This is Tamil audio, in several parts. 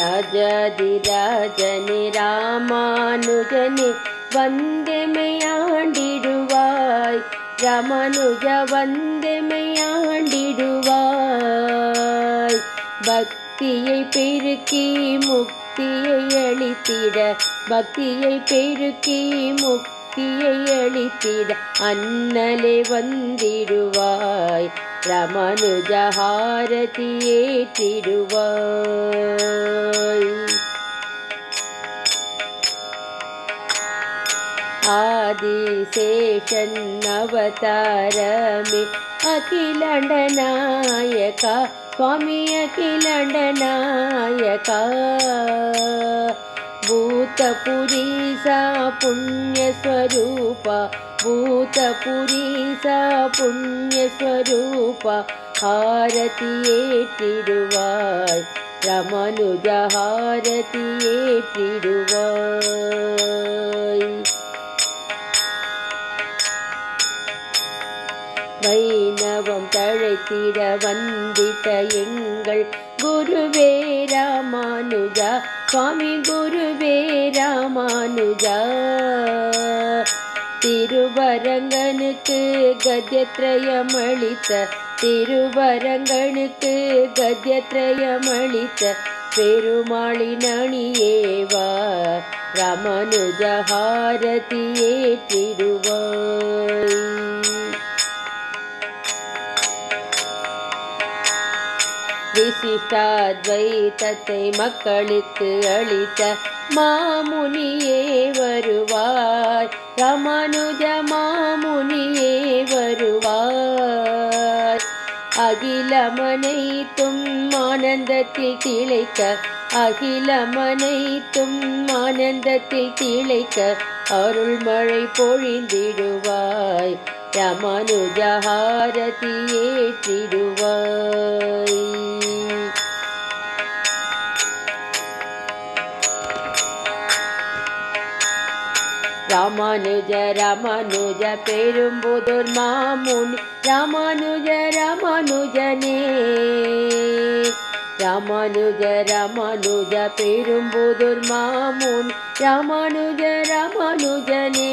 ராஜாதிராஜனே ராமானுஜனே வந்தெமையாண்டிடுவாய். ராமானுஜா வந்தெமையாண்டிடுவாய். பக்தியை பெருக்கி முக்தியை அளித்திட, பக்தியை பெருக்கி முக்தியை அளித்திட அண்ணலே வந்திடுவாய். ராமானுஜா ஹாரதி ஏற்றிடுவாய். ஆதிசேஷன் அவதாரமே அகிலாண்ட நாயகா சுவாமி அகிலாண்ட நாயகா. ಭೂತಪುರೀಸಾ ಪುಣ್ಯಸ್ವರೂಪ ಭೂತಪುರೀಸಾ ಪುಣ್ಯಸ್ವರೂಪ ಹಾರತಿ ಏற்றிಡುವಾಯ್. ರಾಮಾನುಜ ಹಾರತಿ ಏற்றிಡುವಾಯ್. வைணவம் தழைத்திட வந்திட்ட எங்கள் குருவே ராமானுஜா சுவாமி குருவே ராமானுஜா. திருவரங்கனுக்கு கத்யத்ரயமளித்த திருவரங்கனுக்கு கத்யத்ரயமளித்த பெருமாளின் அணியேவா. ராமானுஜ ஹாரதி ஏற்றிடுவாய். விசிஷ்டாத்வைதத்தை மக்களுக்கு அளித்த மாமுனியே வருவாய். ராமானுஜ மாமுனியே வருவாய். அகிலமனைத்தும் ஆனந்தத்தில் திளைக்க அகிலமனைத்தும் ஆனந்தத்தில் திளைக்க அருள்மழை பொழிந்திடுவாய். ராமானுஜ ஹாரதி ஏற்றிடுவாய். ராமானுஜ ராமானுஜ பெரும்புதூர் மாமுனி ராமானுஜ ராமானுஜனே. ராமானுஜ ராமானுஜ பெரும்புதூர் மாமுனி ராமானுஜ ராமானுஜனே.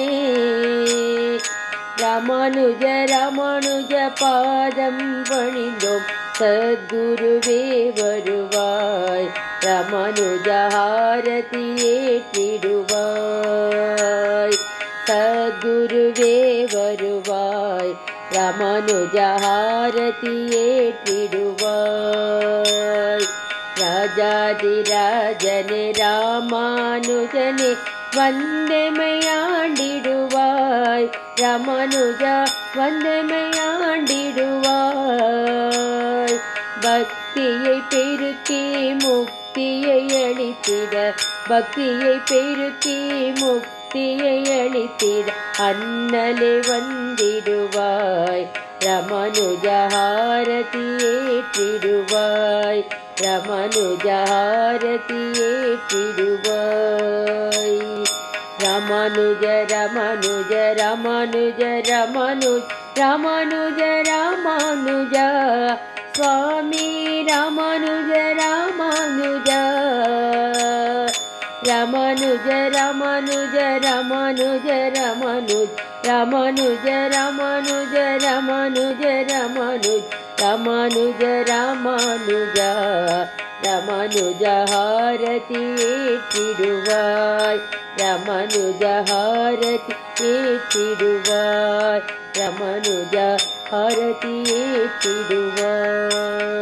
ராமானுஜ ராமானுஜ பாதம் பணிந்தோம் சத்குருவே வருவாய். ராமானுஜ ஹாரதி ஏற்றிடுவாய். சத்குருவே வருவாய். ராமானுஜ ஹாரதி ஏற்றிடுவாய். ராஜாதிராஜனே ராமானுஜனே வந்தெமையாண்டிடுவாய். ராமானுஜா வந்தெமையாண்டிடுவாய். பக்தியை பெருக்கி முக்தியை அளித்திட பக்தியை பெருக்கி முக்தியை அளித்திட அண்ணலே வந்திடுவாய். ராமானுஜ ஹாரதி ஏற்றிடுவாய். ராமானுஜ ஹாரதி ஏற்றிடுவாய். ராமானுஜ ராமானுஜ ராமானுஜ ராமானுஜ ராமானுஜ ராமானுஜ சுவாமி ராமானுஜ ராமானுஜ. ராமானுஜ ராமானுஜ ராமானுஜ ராமானுஜ ராமானுஜ ராமானுஜ ராமானுஜ ராமானுஜ ராமானுஜ ராமானுஜ. ராமானுஜ ஹாரதி ஏற்றிடுவாய். ராமானுஜ ஹாரதி ஏற்றிடுவாய். ராமானுஜ ஹாரதி ஏற்றிடுவாய்.